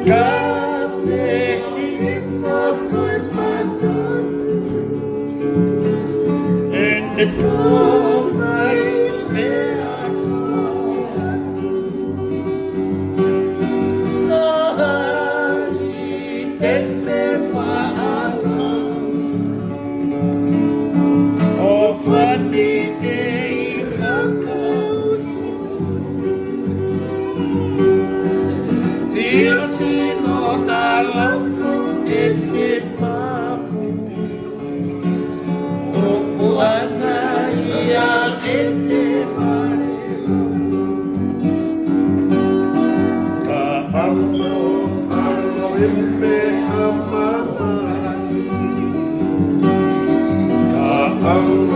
Cafe ko'y panon and ito ay meron kahit paalam o fanigay sino alam kong itipaputi upuan na iyak itimarilo kaalo impe amaman kaalo